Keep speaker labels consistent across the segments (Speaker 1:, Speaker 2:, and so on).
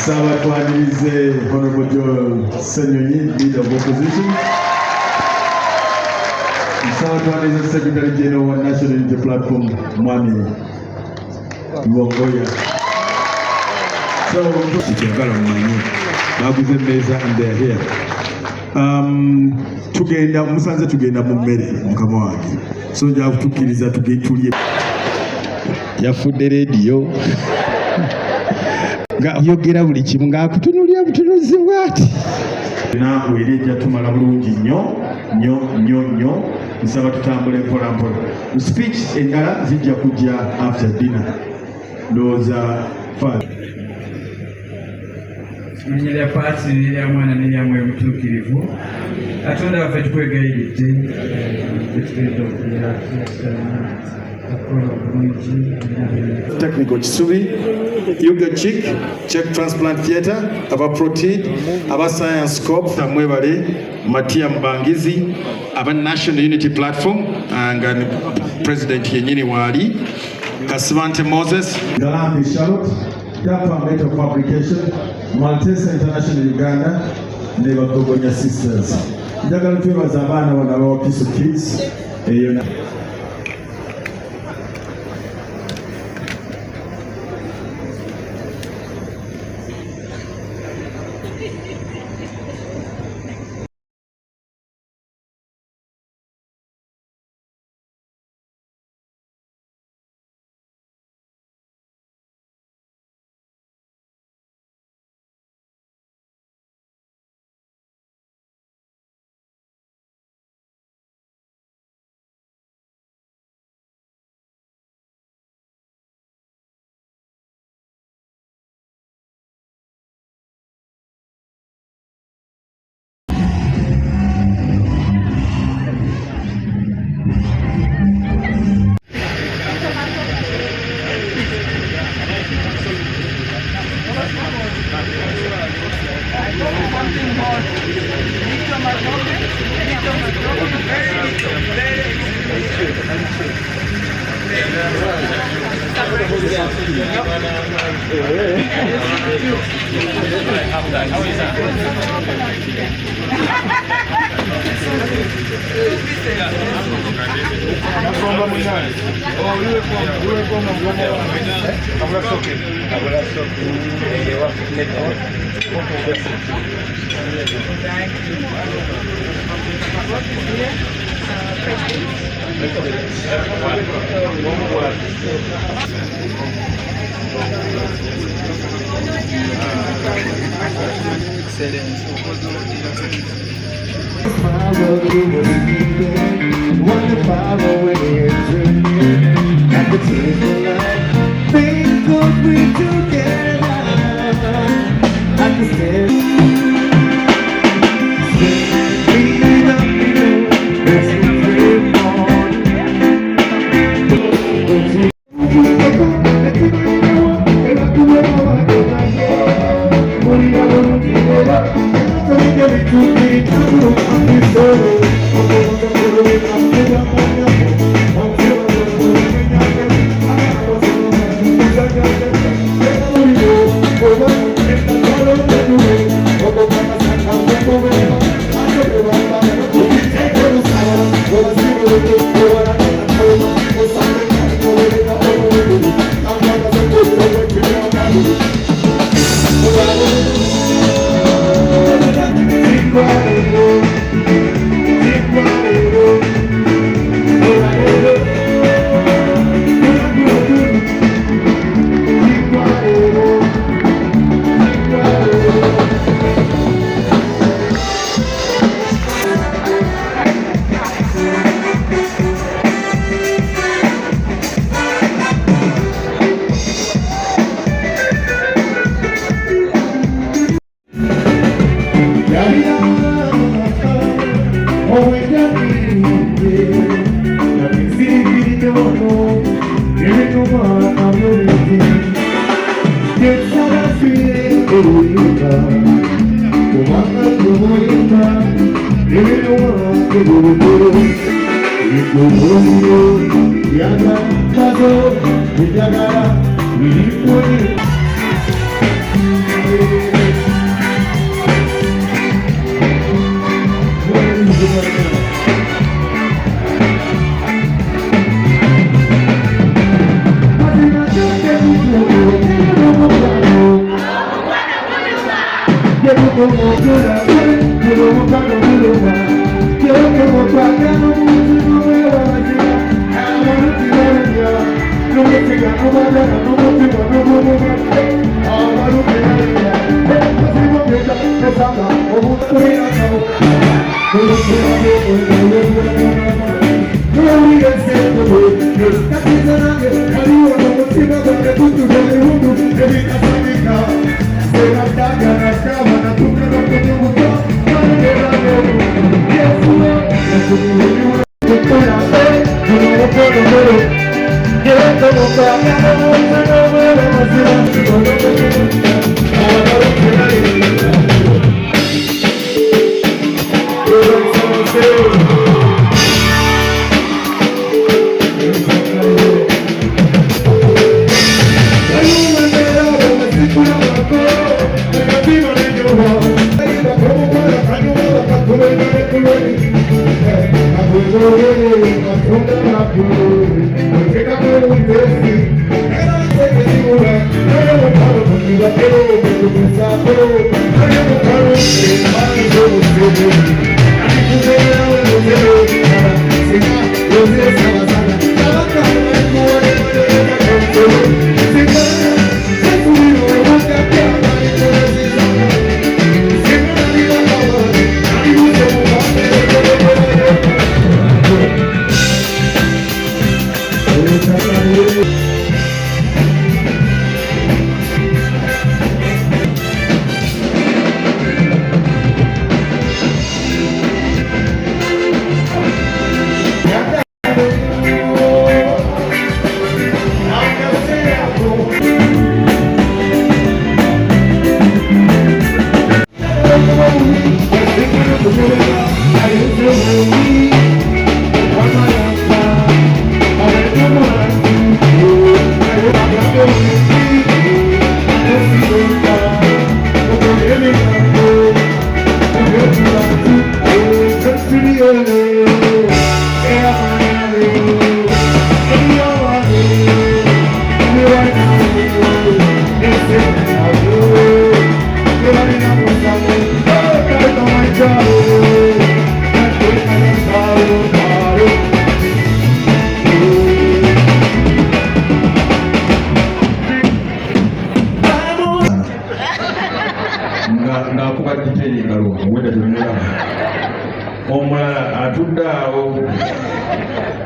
Speaker 1: Sabatwanirize Honorable Joel Senyonyi, Leader of Opposition. Sabatwanirize Secretary General of National Unity Platform, Mwami Luongoya. So, and they are here. Tugenda musanze tugenda mu mmere mukama wange so nja kutukiriza tugetulie yafudde radio nga yogera buli kimu nga akutunulia butunuzi bwati nawe erejja tumala bulungi nnyo nsaba tutambule mpola mpola speech endala zijja kujja after dinner ndowooza fine.
Speaker 2: Nyiria pati niria mwana niria mwe mutukirivu atonda waffe tukwegayiridde
Speaker 1: Technical Kisubi, Yoga Chick, Check Transplant Theatre, aba Protein, aba Science Corp, Mwebale, Matia Mbangizi, aba National Unity Platform, and President Yenyini Wali, Kasivante Moses, Galambi Charlotte, Dapa Metal Fabrication, Maltese International Uganda, Neva Kogonya Sisters. Njagala twebaza abaana bano aba Peace of Kids.
Speaker 3: Thank you.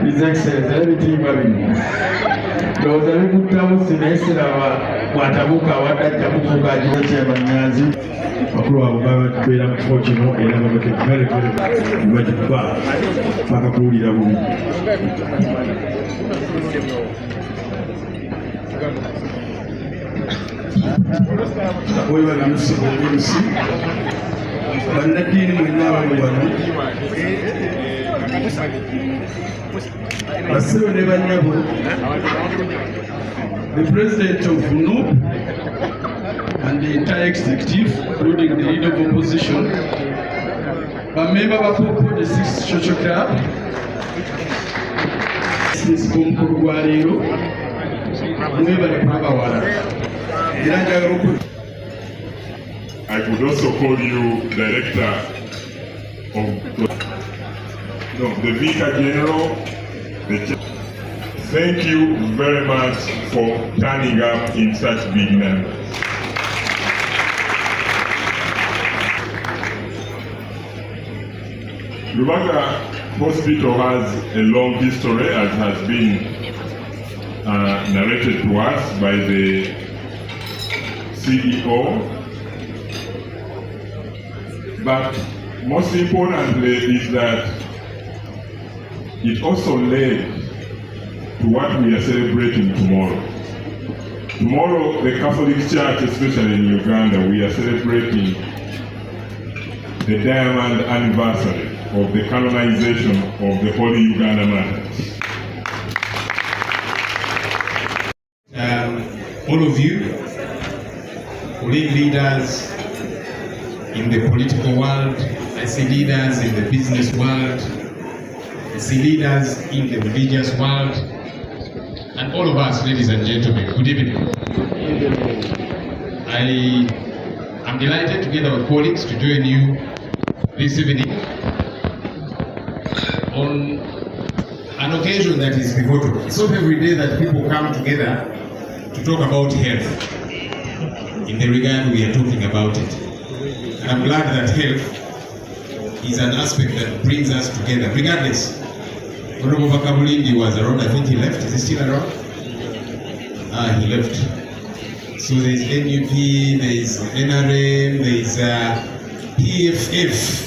Speaker 3: His Excellency, everything babino. Those are good times in Esra, Watabuka, Watabuka, Chairman Nazi, Akura, Baba, Fortune, and I'm very, very bad. Makapuri, we were going to see banadiini mwenna wano basebo ne banyabo, the president of NUP and the entire executive, including the leader of opposition, bamemba bapopo the 6th social club, sikomukulu gwa leero mwebale kubawala era njagala
Speaker 4: I could also call you Director of the Vicar General. Thank you very much for turning up in such big numbers. Lubanga Hospital has a long history, as has been narrated to us by the CEO. But most importantly is that it also led to what we are celebrating tomorrow. Tomorrow, the Catholic Church, especially in Uganda, we are celebrating the diamond anniversary of the canonization of the Holy Uganda Martyrs.
Speaker 5: All of you, leaders in the political world, I see leaders in the business world, I see leaders in the religious world, and all of us, ladies and gentlemen, good evening. I am delighted together with colleagues to join you this evening on an occasion that is pivotal. It's not every day that people come together to talk about health in the regard we are talking about it. And I'm glad that health is an aspect that brings us together, regardless. Honorable Obukadde was around, I think he left. Is he still around? He left. So there's NUP, there's NRM, there's PFF.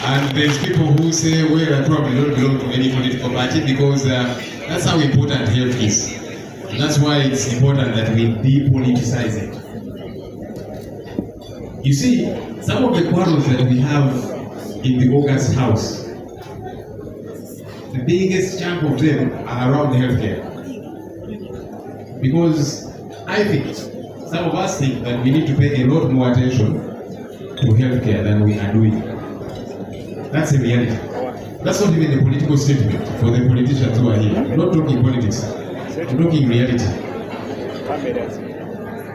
Speaker 5: And there's people who say, well, I probably don't belong to any political party because that's how important health is. And that's why it's important that we depoliticize it. You see, some of the quarrels that we have in the August House, the biggest chunk of them are around healthcare. Because I think, some of us think that we need to pay a lot more attention to healthcare than we are doing. That's a reality. That's not even a political statement for the politicians who are here. I'm not talking politics. I'm talking reality.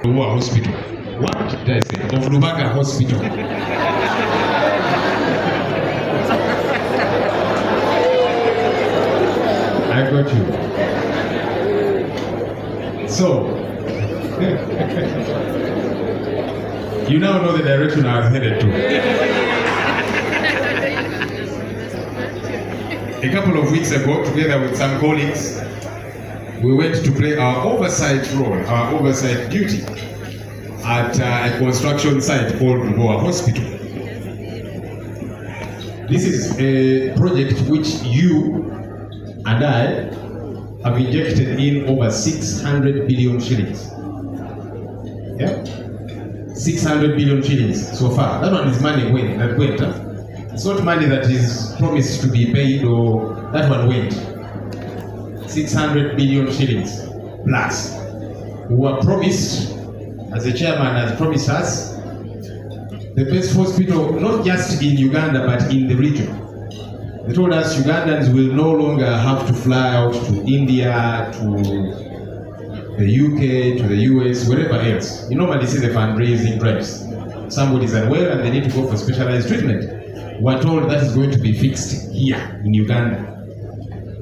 Speaker 5: Luwa Hospital. What did I say? Of Lubaga Hospital. I got you. So, you now know the direction I was headed to. A couple of weeks ago, together with some colleagues, we went to play our oversight role, our oversight duty at a construction site called Luwa Hospital. This is a project which you and I have injected in over 600 billion shillings. Yeah? 600 billion shillings so far. That one is money that went. It's not money that is promised to be paid or that one went. 600 billion shillings plus. We were promised, as the chairman has promised us, the best hospital not just in Uganda but in the region. They told us Ugandans will no longer have to fly out to India, to the UK, to the US, wherever else. You normally see the fundraising drives. Somebody's unwell and they need to go for specialized treatment. We're told that is going to be fixed here in Uganda.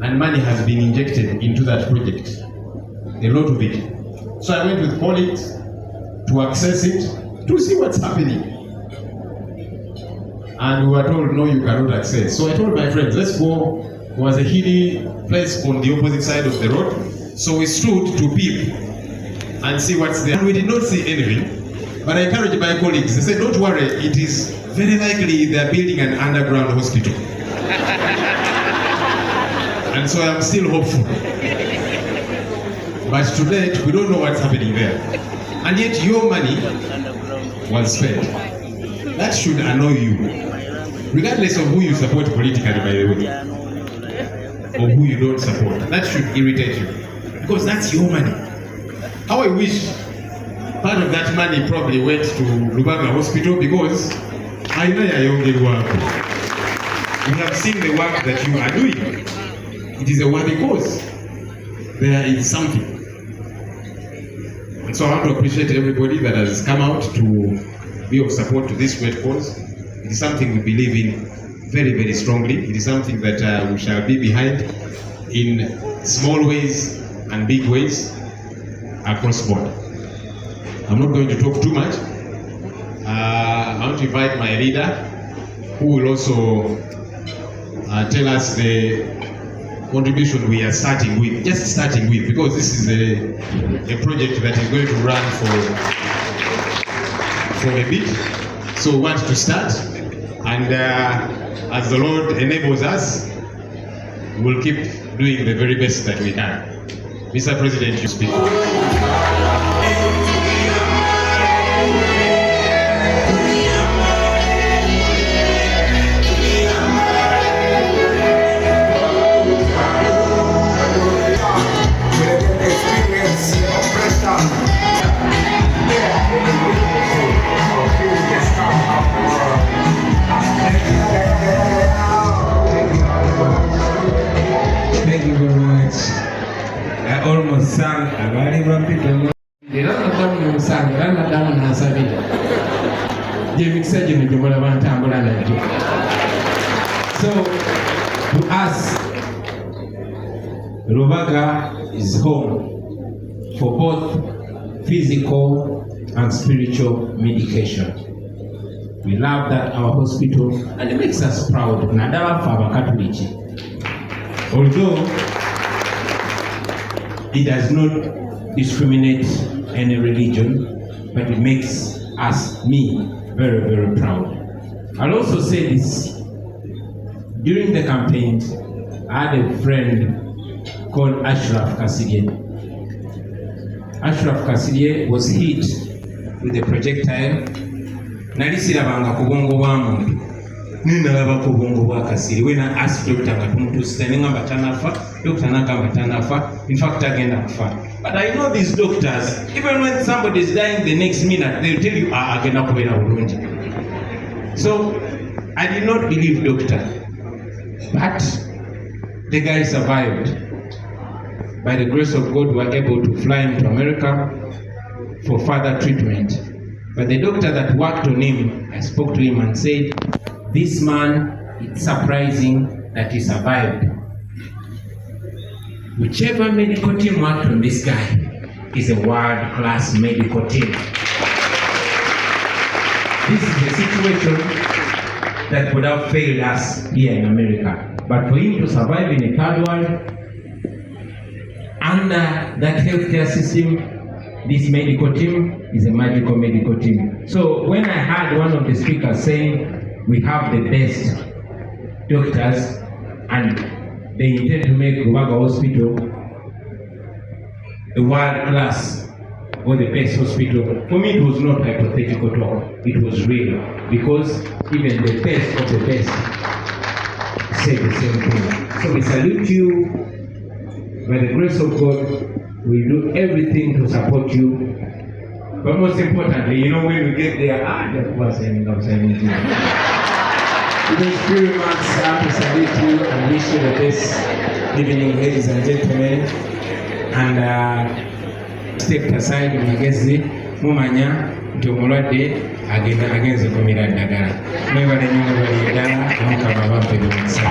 Speaker 5: And money has been injected into that project. A lot of it. So I went with colleagues to access it, to see what's happening. And we were told, no, you cannot access. So I told my friends, let's go. There was a hilly place on the opposite side of the road. So we stood to peep and see what's there. And we did not see anything. But I encouraged my colleagues. They said, don't worry, it is very likely they're building an underground hospital. And so I'm still hopeful. But to date, we don't know what's happening there. And yet your money was spent. That should annoy you. Regardless of who you support politically, by the way. Or who you don't support. That should irritate you. Because that's your money. How I wish part of that money probably went to Lubaga Hospital because I know you work. We have seen the work that you are doing. It is a worthy cause. There is something. And so I want to appreciate everybody that has come out to be of support to this great cause. It is something we believe in very, very strongly. It is something that we shall be behind in small ways and big ways across board. I'm not going to talk too much. I want to invite my leader who will also tell us the contribution we are starting with, just starting with, because this is a project that is going to run for a bit. So we want to start, and as the Lord enables us, we'll keep doing the very best that we can. Mr. President, you speak.
Speaker 6: Experience of pressure.
Speaker 2: musanga abaali bampita era nadamu nomusanga era nadamu nansabira gyemikisa gino gyemulaba ntambula najjo. So to us, Rubaga is home for both physical and spiritual medication. We love that our hospital, and it makes us proud. Nadala for our Catholic. Although it does not discriminate any religion, but it makes me very, very proud. I'll also say this. During the campaign, I had a friend called Ashraf Kasidye. Ashraf Kasidye was hit with a projectile. Nalisirabanga ku bwongo bwa muntu. Ninalaba ku bwongo bwa Kasirye. When I asked doctor nga tumutuusita ne ngamba tanafa, doctor n'agamba tanafa, in fact agenda kufa. But I know these doctors, even when somebody is dying the next minute, they'll tell you, agenda kubeera bulungi. So I did not believe doctor, but the guy survived. By the grace of God, we were able to fly him to America for further treatment. But the doctor that worked on him, I spoke to him and said, this man, it's surprising that he survived. Whichever medical team worked on this guy is a world-class medical team. This is a situation that would have failed us here in America. But for him to survive in a third world, under that healthcare system, this medical team is a magical medical team. So when I heard one of the speakers saying we have the best doctors and they intend to make Rubaga Hospital a world class or the best hospital, for me it was not hypothetical talk, it was real, because even the best of the best say the same thing. So we salute you. By the grace of God, we do everything to support you. But most importantly, you know, when we get there, that was ending up saying it. Those few remarks, I have to salute you and wish you the best evening, ladies and gentlemen. And step aside, Magezi, Mumanya, Tomulade, agenda agenze kumira ddagala. Mwebale nnyo bali ddala, Mukama baffe b'emikisa.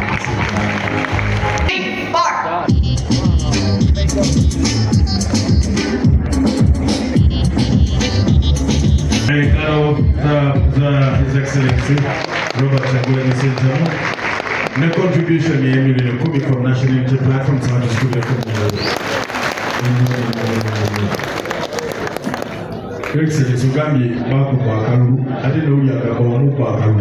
Speaker 1: Hello, His Excellency Robert Chagulani Sentamo. My contribution is coming from National Unity Platform. So I just Your Excellency, Ugami Baku Bakaru. I didn't know you had a Baku Bakaru.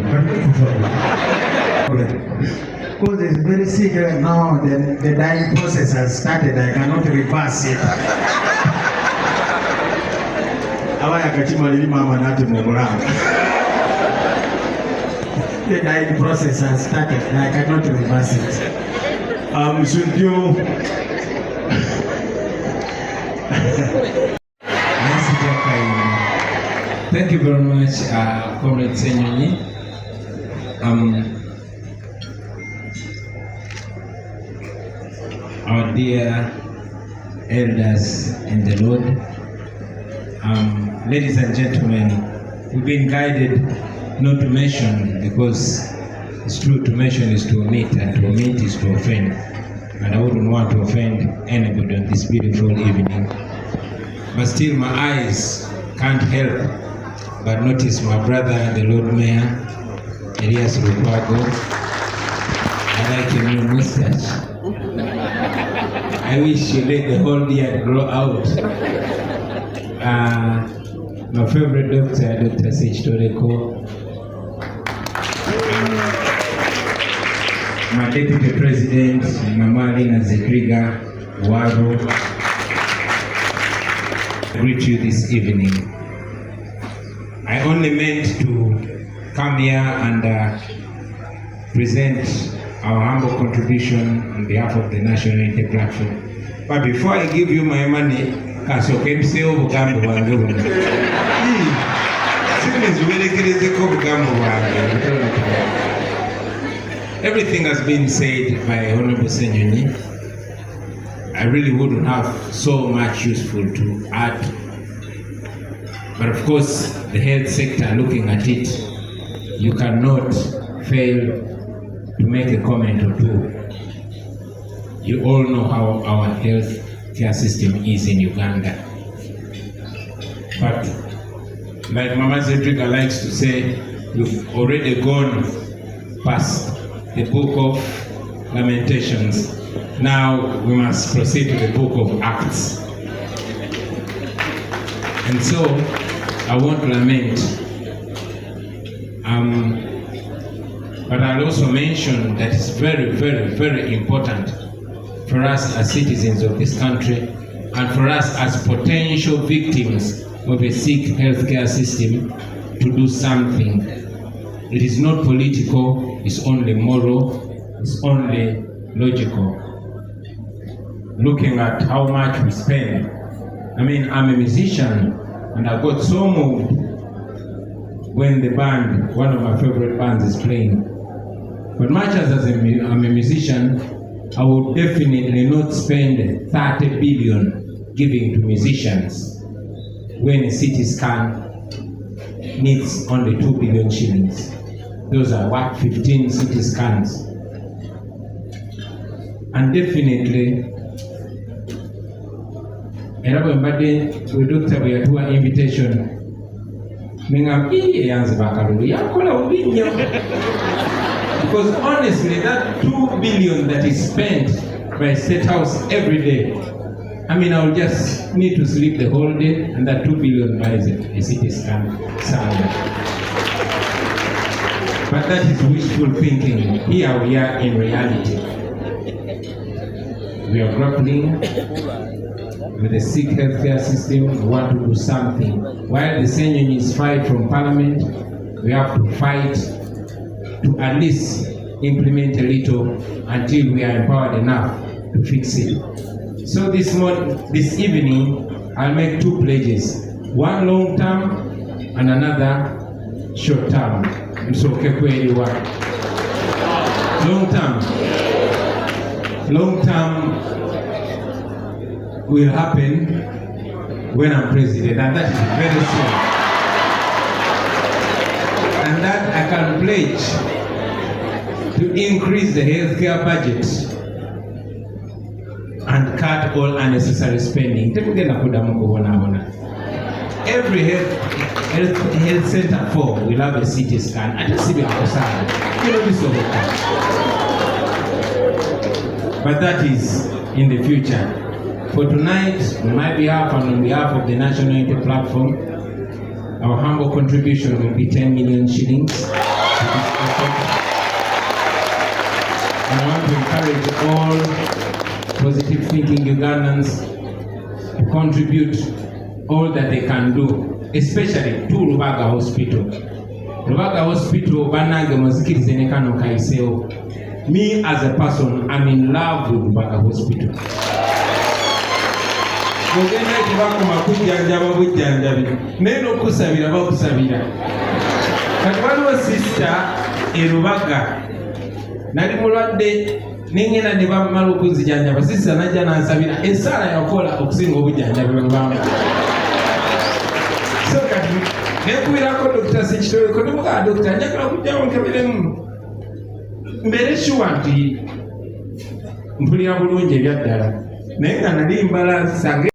Speaker 6: Because it's very sick right now, the dying process has started. I cannot reverse it. The dying process has started. I cannot reverse it.
Speaker 2: Thank you very much, Comrade Senyonyi. Our dear elders in the Lord, ladies and gentlemen, we've been guided not to mention, because it's true, to mention is to omit, and to omit is to offend. And I wouldn't want to offend anybody on this beautiful evening. But still, my eyes can't help but notice my brother, the Lord Mayor, Elias Lukwago. I like your new mustache. I wish you let the whole beard grow out. My favorite doctor, Dr. Sech Toreko. My Deputy President, Mama Lina Zikriga Waro. I greet you this evening. I only meant to come here and present our humble contribution on behalf of the National Unity Platform. But before I give you my money, everything has been said by Honorable Senyonyi. I really wouldn't have so much useful to add. But of course, the health sector, looking at it, you cannot fail to make a comment or two. You all know how our health care system is in Uganda. But like Mama Zedrika likes to say, you've already gone past the book of Lamentations. Now we must proceed to the book of Acts. And so I won't lament. But I'll also mention that it's very, very, very important for us as citizens of this country and for us as potential victims of a sick healthcare system to do something. It is not political, it's only moral, it's only logical. Looking at how much we spend. I mean, I'm a musician and I got so moved when the band, one of my favorite bands, is playing. But much as I'm a musician, I would definitely not spend 30 billion giving to musicians when a CT scan needs only 2 billion shillings. Those are what, 15 CT scans. And definitely, era bwe mbadde we doctor bwe yatuwa invitation nengamba eyanze bakalulu yakola bubi nnyo. Because honestly, that 2 billion that is spent by State House every day, I mean, I'll just need to sleep the whole day, and that 2 billion buys a CT scan somewhere. But that is wishful thinking. Here we are in reality. We are grappling with the sick healthcare system. We want to do something. While the Senyonyis fight from Parliament, we have to fight to at least implement a little until we are empowered enough to fix it. So this evening, I'll make 2 pledges. One long term and another short term. So long term will happen when I'm president, and that is very soon. And that I can pledge to increase the healthcare budget and cut all unnecessary spending. Every health center will have a CT scan. But that is in the future. For tonight, on my behalf and on behalf of the National Unity Platform, our humble contribution will be 10 million shillings to this effort. And I want to encourage all positive thinking Ugandans to contribute all that they can do, especially to Rubaga Hospital. Rubaga Hospital, banange muzikirize ne kano kaisewo. Me as a person, I'm in love with Rubaga Hospital. Mugenda ekibakoma kujjanjaba bujjanjabi naye n'okusabira bakusabira. Kati waliwo sister e Rubaga nali mulwadde nengenda ne bamala okunzijanjaba, sister najja nansabira essaala yakola okusinga obujjanjabi bwe bwamba. So kati nekubirako Dr. Sekitoleko nemugaa Dr. njagala kujjawo nkebiremu mbeere sure nti mpulira bulungi ebyaddala naye nga nali mbala sange